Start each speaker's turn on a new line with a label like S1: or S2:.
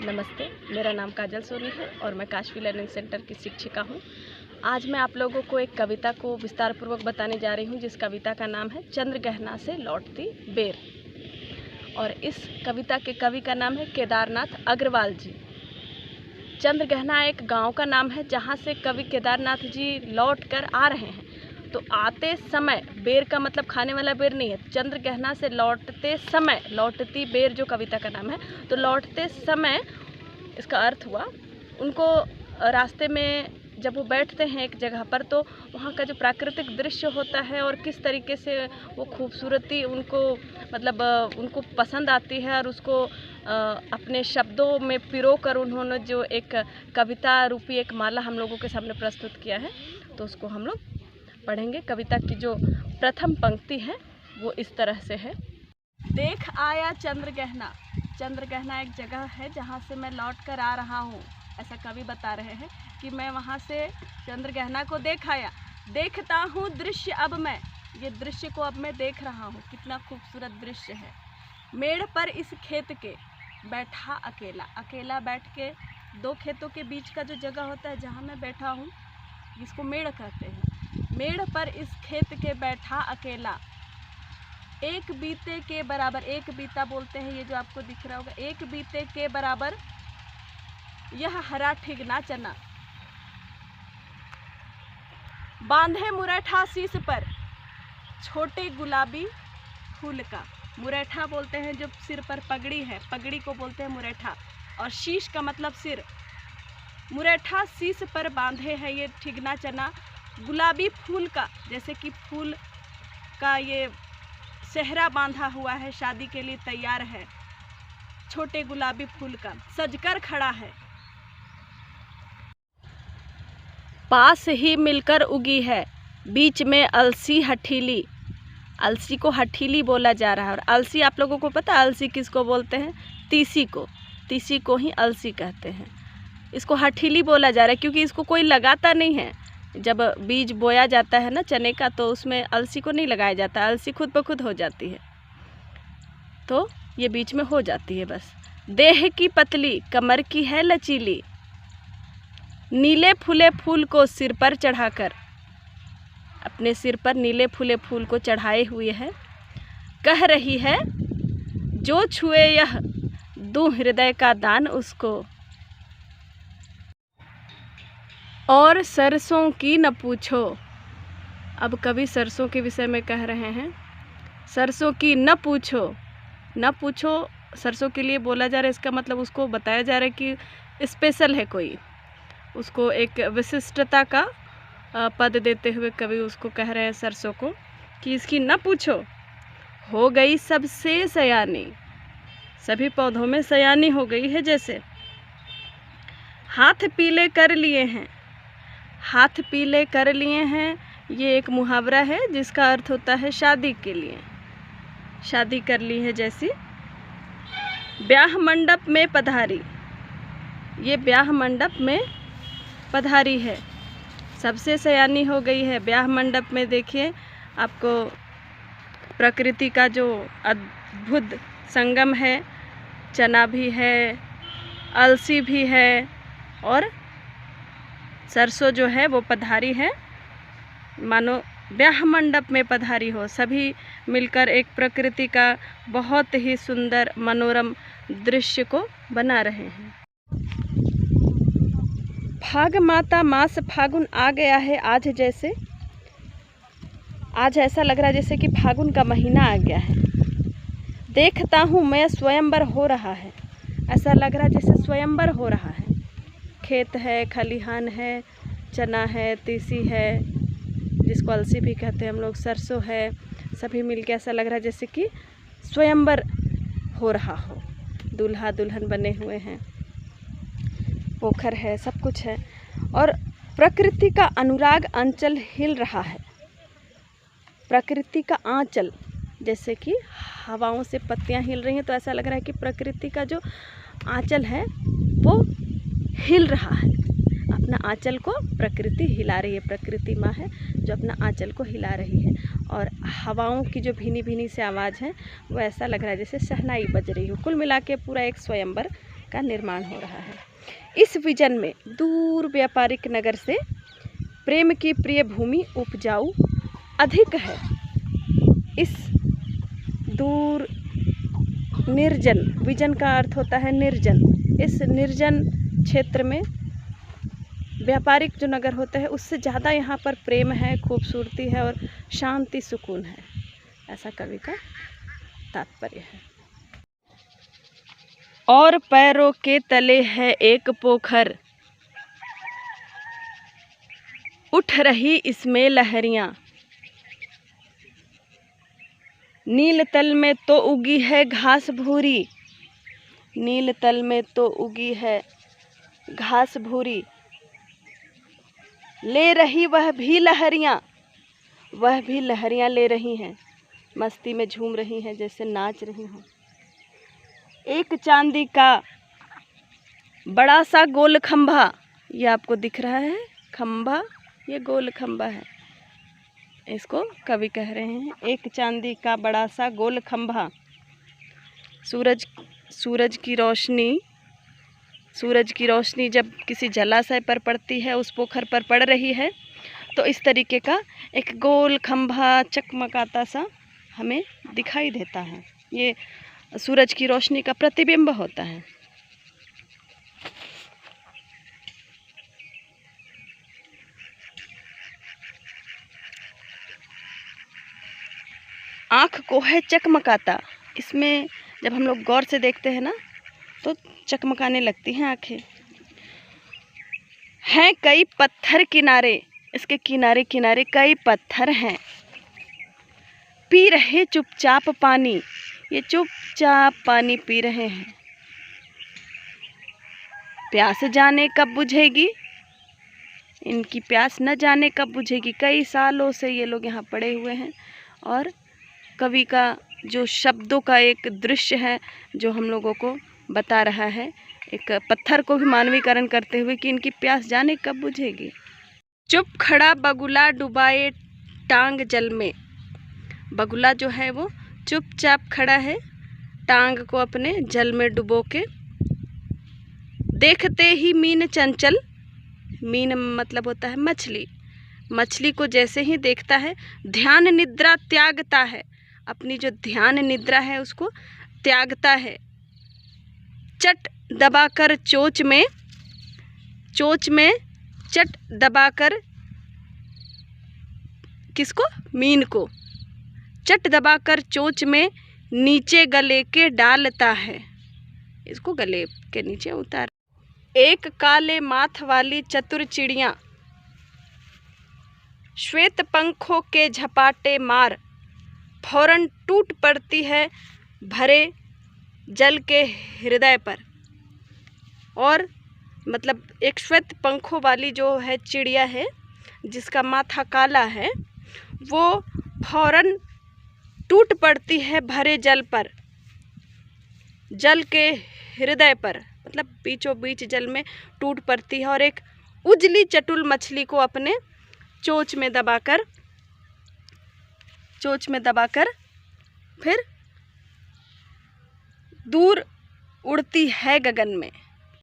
S1: नमस्ते, मेरा नाम काजल सोनी है और मैं काशवी लर्निंग सेंटर की शिक्षिका हूँ। आज मैं आप लोगों को एक कविता को विस्तार पूर्वक बताने जा रही हूँ, जिस कविता का नाम है चंद्रगहना से लौटती बेर। और इस कविता के कवि का नाम है केदारनाथ अग्रवाल जी। चंद्रगहना एक गांव का नाम है जहाँ से कवि केदारनाथ जी लौट कर आ रहे हैं। तो आते समय, बेर का मतलब खाने वाला बेर नहीं है, चंद्रगहना से लौटते समय, लौटती बेर जो कविता का नाम है, तो लौटते समय इसका अर्थ हुआ उनको रास्ते में जब वो बैठते हैं एक जगह पर, तो वहाँ का जो प्राकृतिक दृश्य होता है और किस तरीके से वो खूबसूरती उनको उनको पसंद आती है और उसको अपने शब्दों में पिरो कर उन्होंने जो एक कविता रूपी एक माला हम लोगों के सामने प्रस्तुत किया है, तो उसको हम लोग पढ़ेंगे। कविता की जो प्रथम पंक्ति है वो इस तरह से है। देख आया चंद्रगहना। चंद्रगहना एक जगह है जहाँ से मैं लौट कर आ रहा हूँ। ऐसा कवि बता रहे हैं कि मैं वहाँ से चंद्रगहना को देख आया। देखता हूँ दृश्य अब मैं, ये दृश्य को अब मैं देख रहा हूँ, कितना खूबसूरत दृश्य है। मेड़ पर इस खेत के बैठा अकेला, अकेला बैठ के दो खेतों के बीच का जो जगह होता है जहाँ मैं बैठा हूँ, जिसको मेड़ कहते हैं। मेड़ पर इस खेत के बैठा अकेला, एक बीते के बराबर, एक बीता बोलते हैं ये जो आपको दिख रहा होगा, एक बीते के बराबर यह हरा ठिगना चना। बांधे मुरैठा शीश पर छोटे गुलाबी फूल का। मुरैठा बोलते हैं जो सिर पर पगड़ी है, पगड़ी को बोलते हैं मुरैठा, और शीश का मतलब सिर। मुरैठा शीश पर बांधे है ये ठिगना चना, गुलाबी फूल का, जैसे कि फूल का ये सेहरा बांधा हुआ है, शादी के लिए तैयार है। छोटे गुलाबी फूल का सजकर खड़ा है, पास ही मिलकर उगी है, बीच में अलसी हठीली। अलसी को हठीली बोला जा रहा है। और अलसी आप लोगों को पता है अलसी किसको बोलते हैं? तीसी को। तीसी को ही अलसी कहते हैं। इसको हठीली बोला जा रहा है क्योंकि इसको कोई लगाता नहीं है। जब बीज बोया जाता है ना चने का, तो उसमें अलसी को नहीं लगाया जाता, अलसी खुद ब खुद हो जाती है, तो ये बीच में हो जाती है बस। देह की पतली, कमर की है लचीली, नीले फूले फूल को सिर पर चढ़ाकर, अपने सिर पर नीले फूले फूल को चढ़ाए हुए है। कह रही है जो छुए यह, दूं हृदय का दान उसको। और सरसों की न पूछो। अब कवि सरसों के विषय में कह रहे हैं। सरसों की न पूछो, न पूछो सरसों के लिए बोला जा रहा है। इसका मतलब उसको बताया जा रहा है कि स्पेशल है कोई, उसको एक विशिष्टता का पद देते हुए कवि उसको कह रहे हैं सरसों को कि इसकी न पूछो, हो गई सबसे सयानी, सभी पौधों में सयानी हो गई है जैसे। हाथ पीले कर लिए हैं, हाथ पीले कर लिए हैं, ये एक मुहावरा है जिसका अर्थ होता है शादी के लिए, शादी कर ली है जैसी। ब्याह मंडप में पधारी, ये ब्याह मंडप में पधारी है, सबसे सयानी हो गई है। ब्याह मंडप में देखिए आपको प्रकृति का जो अद्भुत संगम है, चना भी है, अलसी भी है और सरसों जो है वो पधारी है, मानो ब्याह मंडप में पधारी हो। सभी मिलकर एक प्रकृति का बहुत ही सुंदर मनोरम दृश्य को बना रहे हैं। फाग माता मास फागुन आ गया है आज, जैसे आज ऐसा लग रहा है जैसे कि फागुन का महीना आ गया है। देखता हूँ मैं स्वयंवर हो रहा है, ऐसा लग रहा है जैसे स्वयंवर हो रहा है। खेत है, खलिहान है, चना है, तीसी है, जिसको अलसी भी कहते हैं हम लोग, सरसों है, सभी मिलके ऐसा लग रहा है जैसे कि स्वयंवर हो रहा हो। दूल्हा दुल्हन बने हुए हैं, पोखर है, सब कुछ है और प्रकृति का अनुराग आंचल हिल रहा है। प्रकृति का आंचल, जैसे कि हवाओं से पत्तियां हिल रही हैं, तो ऐसा लग रहा है कि प्रकृति का जो आंचल है वो हिल रहा है। अपना आंचल को प्रकृति हिला रही है, प्रकृति माँ है जो अपना आंचल को हिला रही है। और हवाओं की जो भीनी भीनी से आवाज़ है वो ऐसा लग रहा है जैसे शहनाई बज रही हो। कुल मिला के पूरा एक स्वयंवर का निर्माण हो रहा है। इस विजन में दूर व्यापारिक नगर से प्रेम की प्रिय भूमि उपजाऊ अधिक है। इस दूर निर्जन, विजन का अर्थ होता है निर्जन, इस निर्जन क्षेत्र में व्यापारिक जो नगर होते हैं उससे ज़्यादा यहाँ पर प्रेम है, खूबसूरती है और शांति सुकून है, ऐसा कवि का तात्पर्य है। और पैरों के तले है एक पोखर, उठ रही इसमें लहरियाँ, नील तल में तो उगी है घास भूरी, नील तल में तो उगी है घास भूरी, ले रही वह भी लहरियाँ, वह भी लहरियाँ ले रही हैं, मस्ती में झूम रही हैं जैसे नाच रही हों। एक चांदी का बड़ा सा गोल खंभा, ये आपको दिख रहा है खंभा, ये गोल खंभा है, इसको कवि कह रहे हैं एक चांदी का बड़ा सा गोल खंभा। सूरज की रोशनी जब किसी जलाशय पर पड़ती है, उस पोखर पर पड़ रही है, तो इस तरीके का एक गोल खंभा चकमकाता सा हमें दिखाई देता है। ये सूरज की रोशनी का प्रतिबिंब होता है। आँख को है चकमकाता, इसमें जब हम लोग गौर से देखते हैं ना तो चकमकाने लगती हैं आँखें। हैं कई पत्थर किनारे, इसके किनारे किनारे कई पत्थर हैं, पी रहे चुपचाप पानी, ये चुपचाप पानी पी रहे हैं। प्यास जाने कब बुझेगी, इनकी प्यास न जाने कब बुझेगी। कई सालों से ये लोग यहाँ पड़े हुए हैं और कवि का जो शब्दों का एक दृश्य है जो हम लोगों को बता रहा है, एक पत्थर को भी मानवीकरण करते हुए कि इनकी प्यास जाने कब बुझेगी। चुप खड़ा बगुला डुबाए टांग जल में, बगुला जो है वो चुपचाप खड़ा है, टांग को अपने जल में डुबो के। देखते ही मीन चंचल, मीन मतलब होता है मछली, मछली को जैसे ही देखता है ध्यान निद्रा त्यागता है, अपनी जो ध्यान निद्रा है उसको त्यागता है। चट दबाकर चोंच में चट दबाकर, किसको, मीन को चट दबाकर चोंच में नीचे गले के डालता है, इसको गले के नीचे उतार। एक काले माथ वाली चतुर चिड़िया श्वेत पंखों के झपाटे मार फौरन टूट पड़ती है भरे जल के हृदय पर। और मतलब एक श्वेत पंखों वाली जो है चिड़िया है जिसका माथा काला है, वो फौरन टूट पड़ती है भरे जल पर, जल के हृदय पर, मतलब बीचों बीच जल में टूट पड़ती है और एक उजली चटुल मछली को अपने चोंच में दबाकर फिर दूर उड़ती है गगन में।